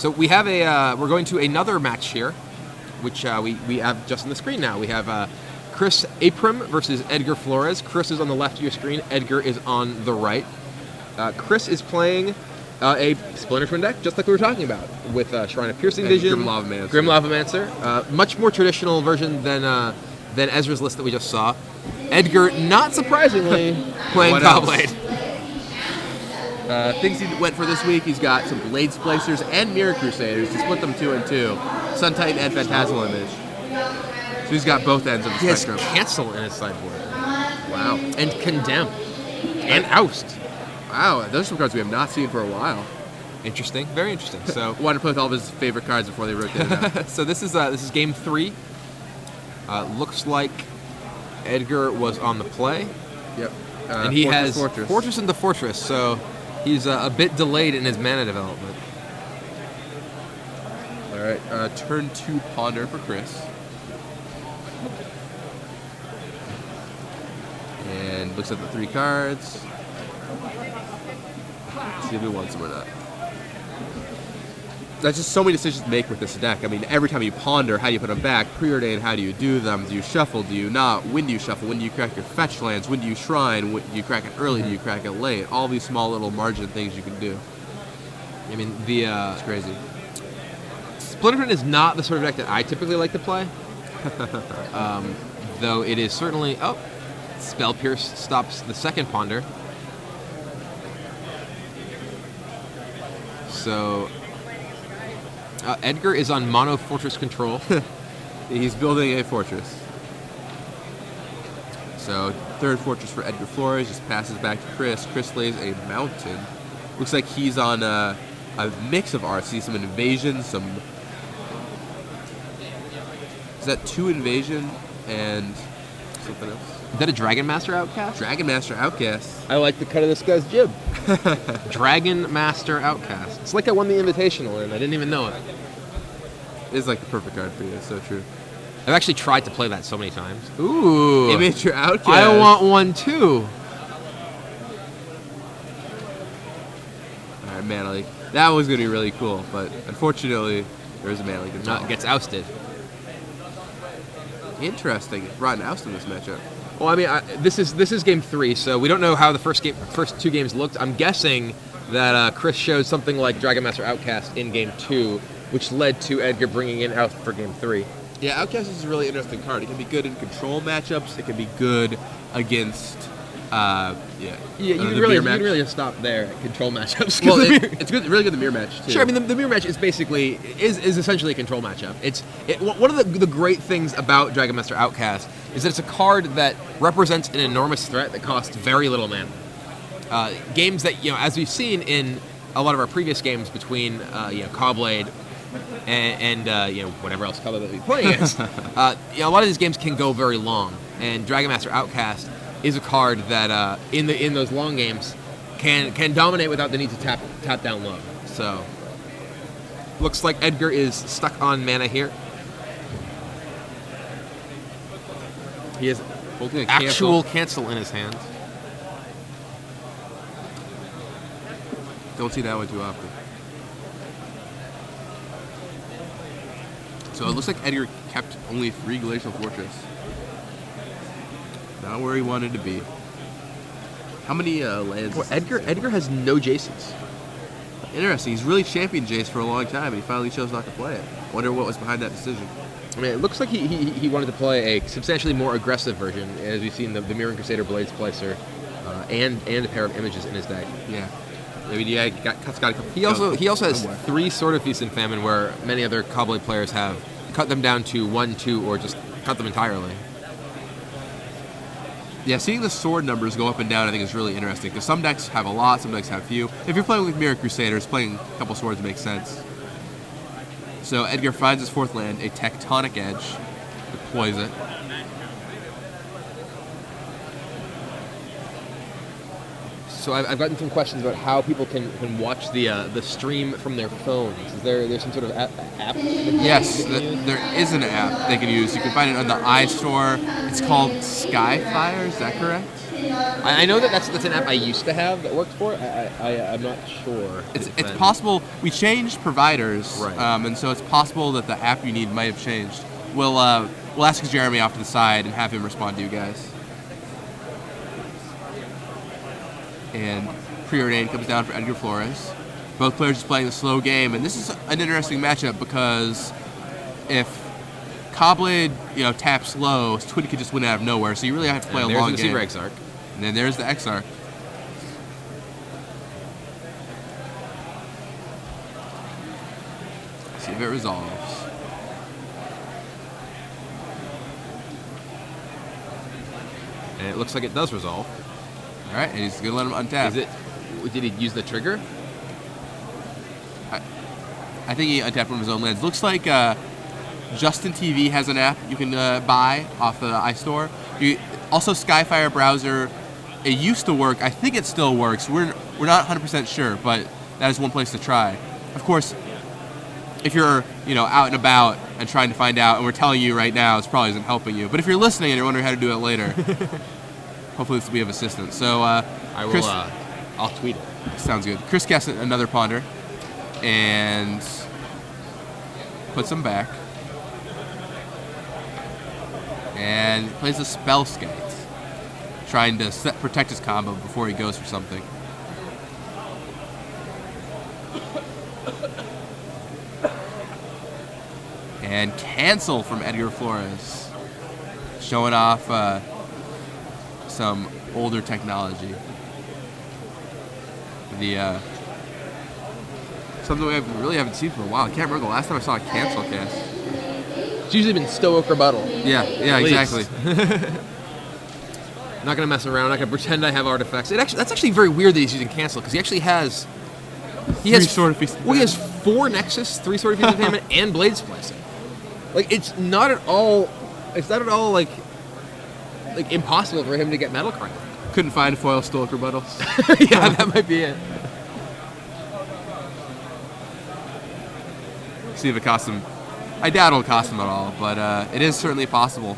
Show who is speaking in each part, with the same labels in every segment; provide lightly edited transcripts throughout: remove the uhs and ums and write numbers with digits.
Speaker 1: So we have we're going to another match here, which we have just on the screen now. We have Chris Aprim versus Edgar Flores. Chris is on the left of your screen. Edgar is on the right. Chris is playing a Splinter Twin deck, just like we were talking about, with Shrine of Piercing Vision, Grim Lavamancer. Much more traditional version than Ezra's list that we just saw. Edgar, not surprisingly, playing Cobblade.
Speaker 2: Things he went for this week, he's got some Blade Splicers and Mirror Crusaders to split them 2 and 2. Sun Titan and Phantasmal Image. So he's got both ends of the spectrum.
Speaker 1: He has Cancel in his sideboard.
Speaker 2: Wow.
Speaker 1: And Condemn. And Oust.
Speaker 2: Wow, those are some cards we have not seen for a while.
Speaker 1: Interesting. Very interesting. So
Speaker 2: wanted to play with all of his favorite cards before they rotated out.
Speaker 1: So this is game 3. Looks like Edgar was on the play.
Speaker 2: Yep.
Speaker 1: And he has Fortress into Fortress, so he's a bit delayed in his mana development.
Speaker 2: All right, turn 2 Ponder for Chris. And looks at the 3 cards. See if he wants them or not. That's just so many decisions to make with this deck. I mean, every time you ponder, how do you put them back? Preordain, how do you do them? Do you shuffle? Do you not? When do you shuffle? When do you crack your fetch lands? When do you shrine? When do you crack it early? Do you crack it late? All these small little margin things you can do.
Speaker 1: I mean,
Speaker 2: it's crazy.
Speaker 1: Splinter Twin is not the sort of deck that I typically like to play. Though it is certainly... Oh, Spell Pierce stops the second Ponder. So... Edgar is on Mono Fortress control.
Speaker 2: He's building a fortress. So, 3rd fortress for Edgar Flores, just passes back to Chris. Chris lays a mountain. Looks like he's on a mix of arts. See some invasion, some... Is that 2 invasion and something else?
Speaker 1: Is that a Dragon Master Outcast?
Speaker 2: Dragon Master Outcast.
Speaker 1: I like the cut of this guy's jib. Dragon Master Outcast. It's like I won the Invitational and I didn't even know it.
Speaker 2: It's like the perfect card for you. It's so true.
Speaker 1: I've actually tried to play that so many times.
Speaker 2: Ooh. Image your Outcast.
Speaker 1: I want one too.
Speaker 2: Alright, Mana League. That was going to be really cool, but unfortunately, there is a Mana League involved.
Speaker 1: Gets ousted.
Speaker 2: Interesting. Brought an oust in this matchup.
Speaker 1: Well, I mean, this is game 3, so we don't know how the first 2 games looked. I'm guessing that Chris showed something like Dragon Master Outcast in game 2, which led to Edgar bringing in Oust for game 3.
Speaker 2: Yeah, Outcast is a really interesting card. It can be good in control matchups. It can be good against,
Speaker 1: you can really just stop there at control matchups.
Speaker 2: Well, it's good, really good in the mirror match too.
Speaker 1: Sure, I mean the mirror match is basically essentially a control matchup. One of the great things about Dragon Master Outcast is that it's a card that represents an enormous threat that costs very little mana. Games that, as we've seen in a lot of our previous games between Cobblade and whatever else color that we're playing against, a lot of these games can go very long, and Dragon Master Outcast is a card that in those long games can dominate without the need to tap down low. So looks like Edgar is stuck on mana here. He has actual cancel in his hand.
Speaker 2: Don't see that one too often. So it looks like Edgar kept only 3 Glacial Fortress. Not where he wanted to be. How many lands?
Speaker 1: Well, Edgar has no Jaces.
Speaker 2: Interesting. He's really championed Jace for a long time, and he finally chose not to play it. I wonder what was behind that decision.
Speaker 1: I mean, it looks like he wanted to play a substantially more aggressive version, as we've seen the Mirror Crusader Blade Splicer and a pair of images in his deck.
Speaker 2: Yeah. I mean, yeah, got a couple.
Speaker 1: He also has 3 Sword of Feast and Famine, where many other Cobblade players have cut them down to 1, 2, or just cut them entirely.
Speaker 2: Yeah, seeing the sword numbers go up and down, I think, is really interesting, because some decks have a lot, some decks have few. If you're playing with Mirror Crusaders, playing a couple swords makes sense. So Edgar finds his 4th land, a Tectonic Edge, deploys it.
Speaker 1: So I've gotten some questions about how people can watch the stream from their phones. Is there some sort of app?
Speaker 2: Yes, there is an app they can use. You can find it on the iStore. It's called Skyfire, is that correct?
Speaker 1: I know that's an app I used to have that worked for it. I'm not sure.
Speaker 2: It's possible we changed providers,
Speaker 1: Right.
Speaker 2: And so it's possible that the app you need might have changed. We'll ask Jeremy off to the side and have him respond to you guys. And preordained comes down for Edgar Flores. Both players just playing the slow game, and this is an interesting matchup because if Cobblade, taps low, Twin could just win out of nowhere. So you really have to play a long game.
Speaker 1: There's the Exarch.
Speaker 2: And then there's the Exarch. See if it resolves.
Speaker 1: And it looks like it does resolve.
Speaker 2: All right, and he's gonna let him untap.
Speaker 1: Did he use the trigger?
Speaker 2: I think he untapped one of his own lands. Looks like Justin TV has an app you can buy off the iStore. Also, Skyfire browser. It used to work. I think it still works. We're not 100% sure, but that is one place to try. Of course, if you're out and about and trying to find out, and we're telling you right now, this probably isn't helping you. But if you're listening and you're wondering how to do it later, hopefully this will be of assistance. So
Speaker 1: I will.
Speaker 2: Chris,
Speaker 1: I'll tweet it.
Speaker 2: Sounds good. Chris casts another Ponder and puts them back. And plays a Spellskite, trying to protect his combo before he goes for something. And cancel from Edgar Flores, showing off some older technology. Something we really haven't seen for a while. I can't remember the last time I saw a cancel cast.
Speaker 1: It's usually been Stoic Rebuttal.
Speaker 2: Yeah, exactly.
Speaker 1: Not gonna mess around. Not gonna pretend I have artifacts. That's actually very weird that he's using cancel because he actually has. He has
Speaker 2: Sword of Feast.
Speaker 1: Well, he has 4 Nexus, 3 Sword of Feast Entertainment, and Blade Splicing. Like it's not at all like impossible for him to get Metal Crown.
Speaker 2: Couldn't find foil Stoic Rebuttals.
Speaker 1: Yeah, that might be it.
Speaker 2: See if it costs him. I doubt it'll cost him at all, but it is certainly possible.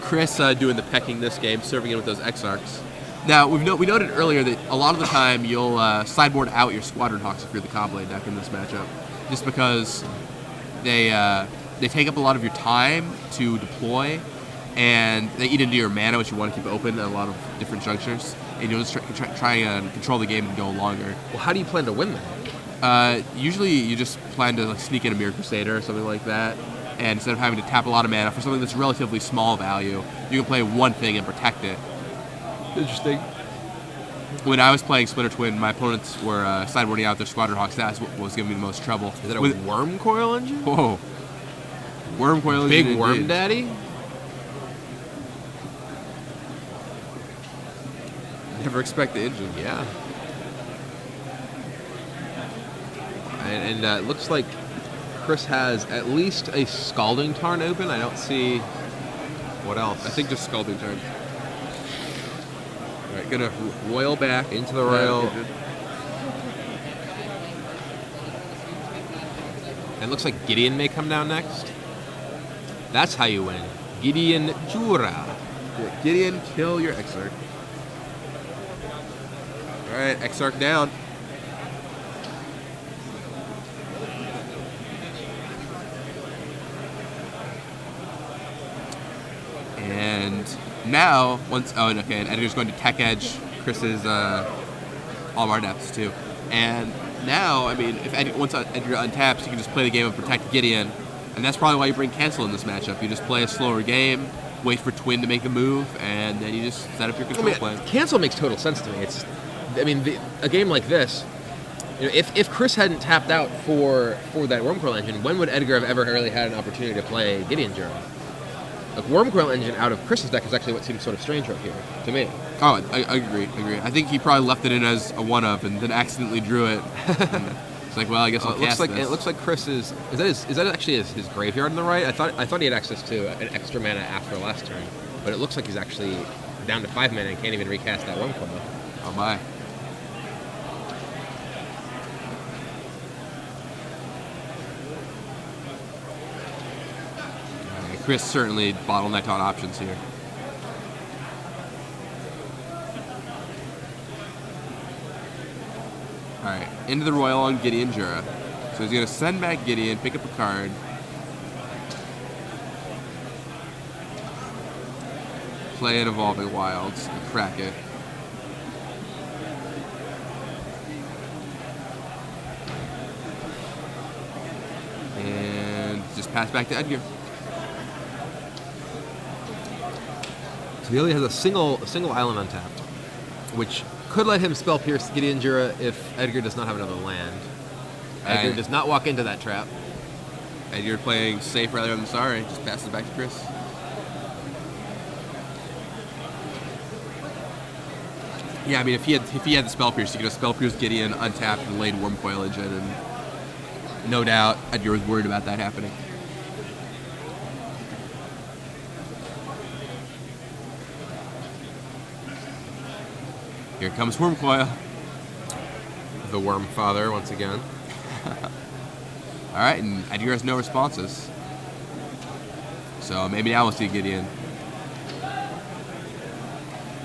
Speaker 2: Chris doing the pecking this game, serving in with those Exarchs. Now, we noted earlier that a lot of the time you'll sideboard out your Squadron Hawks if you're the Cobblade deck in this matchup, just because they take up a lot of your time to deploy, and they eat into your mana, which you want to keep open at a lot of different junctures, and you'll just try and control the game and go longer.
Speaker 1: Well, how do you plan to win that?
Speaker 2: Usually you just plan to sneak in a Mirror Crusader or something like that, and instead of having to tap a lot of mana for something that's relatively small value, you can play one thing and protect it.
Speaker 1: Interesting.
Speaker 2: When I was playing Splinter Twin, my opponents were sideboarding out their Squadron Hawks. That's what was giving me the most trouble.
Speaker 1: Is that a Worm Coil engine?
Speaker 2: Whoa. Worm Coil
Speaker 1: Big
Speaker 2: engine.
Speaker 1: Worm Daddy?
Speaker 2: Never expect the engine.
Speaker 1: Yeah. And it looks like Chris has at least a Scalding Tarn open. I don't see what else.
Speaker 2: I think just Scalding Tarn. All right, gonna royal back
Speaker 1: into the royal. And it looks like Gideon may come down next. That's how you win. Gideon Jura.
Speaker 2: Yeah, Gideon, kill your Exarch. All right, Exarch down. And now, and Edgar's going to Tech Edge Chris's Almar Depths too. And now, once Edgar untaps, you can just play the game and protect Gideon. And that's probably why you bring Cancel in this matchup. You just play a slower game, wait for Twin to make a move, and then you just set up your control plan.
Speaker 1: Cancel makes total sense to me. A game like this, if Chris hadn't tapped out for that Wormcoil engine, when would Edgar have ever really had an opportunity to play Gideon Jura? Like Wormcoil engine out of Chris's deck is actually what seems sort of strange right here to me.
Speaker 2: Oh, I agree. I think he probably left it in as a 1-up and then accidentally drew it. It's like, well, I guess I'll cast this.
Speaker 1: It looks like Chris is that actually his graveyard on the right? I thought he had access to an extra mana after last turn, but it looks like he's actually down to 5 mana and can't even recast that Wormcoil.
Speaker 2: Oh my. Chris certainly bottlenecked on options here. into the Royal on Gideon Jura. So he's going to send back Gideon, pick up a card. Play an Evolving Wilds, and crack it. And just pass back to Edgar.
Speaker 1: So he only has a single island untapped, which could let him spell Pierce Gideon Jura if Edgar does not have another land. Edgar does not walk into that trap.
Speaker 2: Edgar playing safe rather than sorry. Just pass it back to Chris. Yeah, I mean, if he had the Spell Pierce, he could have Spell Pierce Gideon, untapped, and laid Worm Coilage in, and no doubt Edgar was worried about that happening. Here comes Worm Coil.
Speaker 1: The Worm Father once again.
Speaker 2: All right, and Edgar has no responses. So maybe now we'll see Gideon.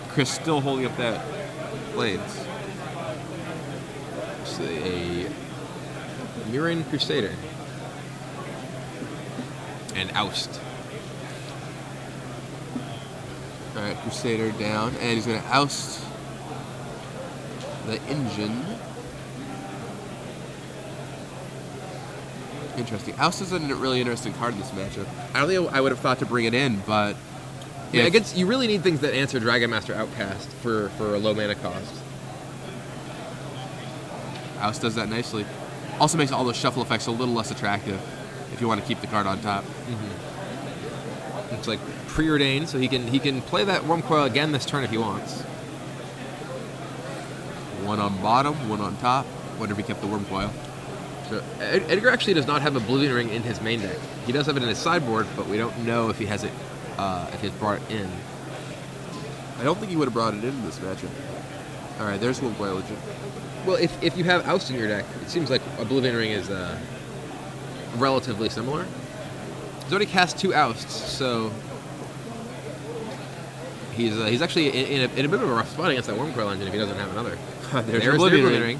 Speaker 2: Chris still holding up that Blades.
Speaker 1: It's a Mirran Crusader. And Oust.
Speaker 2: All right, Crusader down, and he's going to oust the engine. Interesting. Oust is a really interesting card in this matchup. I don't think I would have thought to bring it in, but
Speaker 1: yeah, against you really need things that answer Dragon Master Outcast for a low mana cost.
Speaker 2: Oust does that nicely. Also makes all those shuffle effects a little less attractive if you want to keep the card on top.
Speaker 1: Mm-hmm. It's like preordained, so he can play that Worm Coil again this turn if he wants.
Speaker 2: One on bottom, one on top. What if he kept the Worm Coil?
Speaker 1: So Edgar actually does not have a Oblivion Ring in his main deck. He does have it in his sideboard, but we don't know if he has it, if he's brought it in.
Speaker 2: I don't think he would have brought it in this matchup. All right, there's Worm Coil legit.
Speaker 1: Well, if you have Oust in your deck, it seems like Oblivion Ring is relatively similar. He's already cast 2 Ousts, so he's actually in a bit of a rough spot against that Worm Coil engine if he doesn't have another.
Speaker 2: There's
Speaker 1: the
Speaker 2: Oblivion
Speaker 1: Oblivion
Speaker 2: Ring.
Speaker 1: Ring.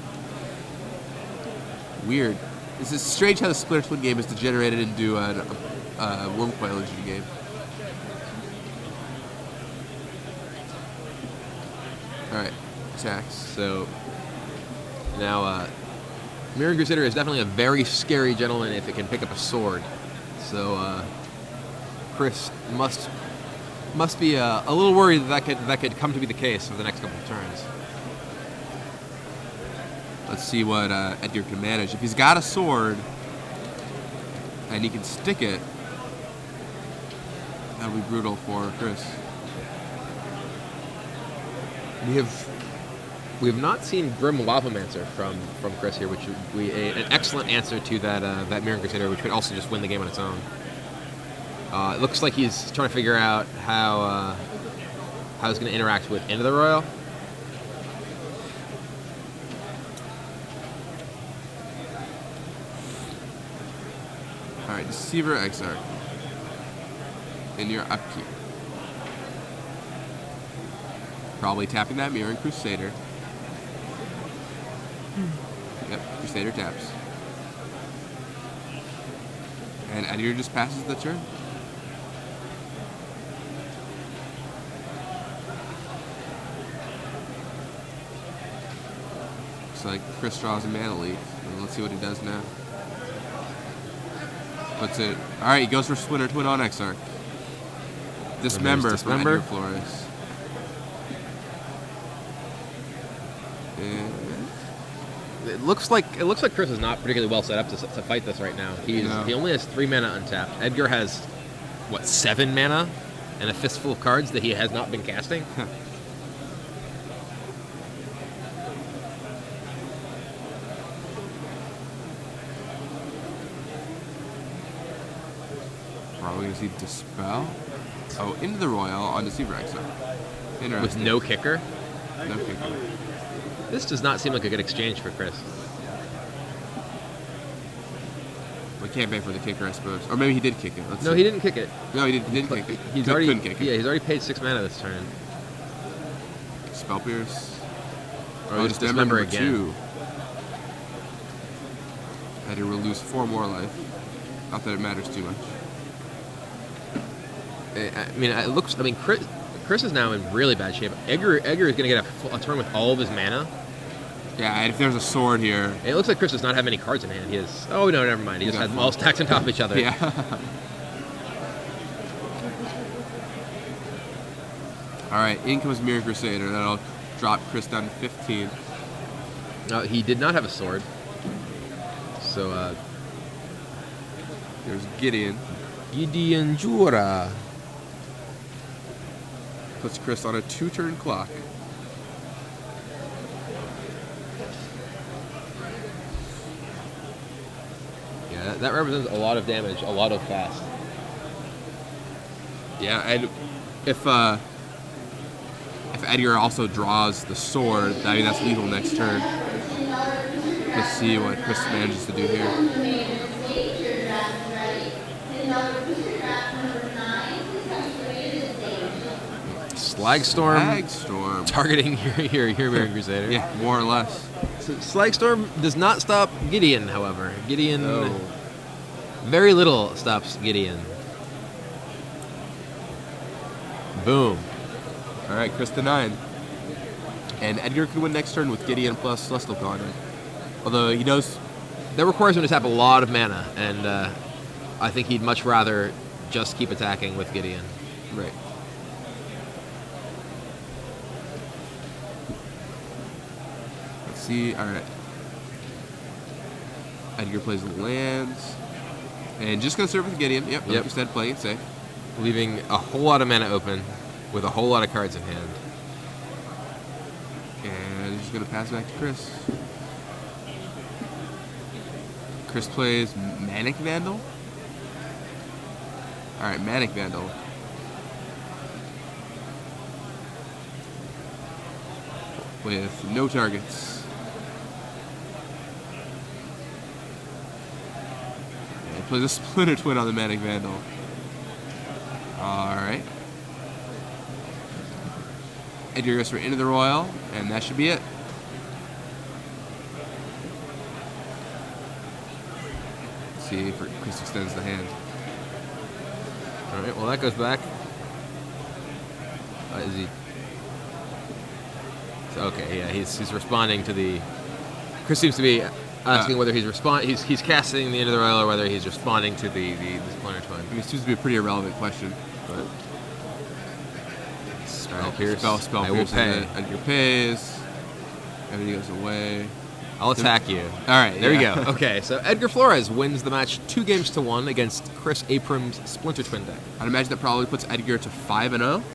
Speaker 2: Weird. This is strange how the Splitter Twin game is degenerated into a Worm Coil engine game. Alright, attacks.
Speaker 1: So now Mirran Crusader is definitely a very scary gentleman if it can pick up a sword. So Chris must be a little worried that could come to be the case for the next couple of turns.
Speaker 2: Let's see what Edgar can manage. If he's got a sword and he can stick it, that would be brutal for Chris.
Speaker 1: We have not seen Grim Lavamancer from Chris here, which would be an excellent answer to that Mirran Crusader, which could also just win the game on its own. It looks like he's trying to figure out how he's going to interact with Into the Royal.
Speaker 2: All right, Deceiver Exarch in your upkeep. Probably tapping that Mirran Crusader. Yep, Crusader taps. And Edgar just passes the turn. Looks like Chris draws a Mana Leaf. And let's see what he does now. Puts it. Alright, he goes for Splinter Twin on Exarch. Dismember from Edgar Flores.
Speaker 1: It looks like Chris is not particularly well set up to fight this right now. He only has 3 mana untapped. Edgar has what, 7 mana and a fistful of cards that he has not been casting.
Speaker 2: Probably gonna see Dispel. Oh, Into the Royal on Deceiver Exarch. Interesting.
Speaker 1: With no kicker.
Speaker 2: No kicker.
Speaker 1: This does not seem like a good exchange for Chris.
Speaker 2: We can't pay for the kicker, I suppose. Or maybe he did kick it. Let's
Speaker 1: No,
Speaker 2: see.
Speaker 1: he didn't kick it.
Speaker 2: No, he didn't kick it.
Speaker 1: Couldn't
Speaker 2: kick it.
Speaker 1: Yeah, he's already paid 6 mana this turn.
Speaker 2: Spell Pierce.
Speaker 1: Or just Dismember again.
Speaker 2: 2. Edgar will lose 4 more life. Not that it matters too much.
Speaker 1: I mean, it looks. I mean, Chris is now in really bad shape. Edgar is going to get a turn with all of his mana.
Speaker 2: Yeah, and if there's a sword here...
Speaker 1: It looks like Chris does not have any cards in hand. He has... Oh, no, never mind. He just has them all stacked on top of each other.
Speaker 2: Yeah. All right, in comes Mirror Crusader. That'll drop Chris down to 15.
Speaker 1: No, he did not have a sword. So,
Speaker 2: There's Gideon.
Speaker 1: Gideon Jura.
Speaker 2: Puts Chris on a 2-turn clock.
Speaker 1: Yeah, that represents a lot of damage, a lot of fast.
Speaker 2: Yeah, and if Edgar also draws the sword, I mean that's lethal next turn. Let's see what Chris manages to do here.
Speaker 1: Slagstorm. Targeting your Mirror Crusader.
Speaker 2: Yeah, more or less.
Speaker 1: So Slagstorm does not stop Gideon, however. Gideon... Very little stops Gideon. Boom.
Speaker 2: All right, Chris to 9. And Edgar could win next turn with Gideon plus Celestial Conduit. Although he knows...
Speaker 1: That requires him to tap a lot of mana, and I think he'd much rather just keep attacking with Gideon.
Speaker 2: Right. Let's see. All right. Edgar plays lands. And just going to serve with Gideon. Yep, like you said, playing it safe.
Speaker 1: Leaving a whole lot of mana open with a whole lot of cards in hand.
Speaker 2: And just going to pass back to Chris. Chris plays Manic Vandal. All right, Manic Vandal. With no targets. And plays a Splinter Twin on the Manic Vandal. All right. Edgar goes for Into the Royal, and that should be it. Let's see if Chris extends the hand.
Speaker 1: All right, well, that goes back. Is he... Okay, yeah, he's responding to the... Chris seems to be asking whether he's casting the Into the Royal or whether he's responding to the Splinter Twin.
Speaker 2: I mean, it seems to be a pretty irrelevant question, but...
Speaker 1: Spell Pierce.
Speaker 2: Spell
Speaker 1: I will
Speaker 2: Pierce.
Speaker 1: pay.
Speaker 2: Edgar pays. Everything goes away.
Speaker 1: I'll attack you.
Speaker 2: All right,
Speaker 1: there we go. Okay, so Edgar Flores wins the match 2-1 against Chris Aprim's Splinter Twin deck.
Speaker 2: I'd imagine that probably puts Edgar to 5-0.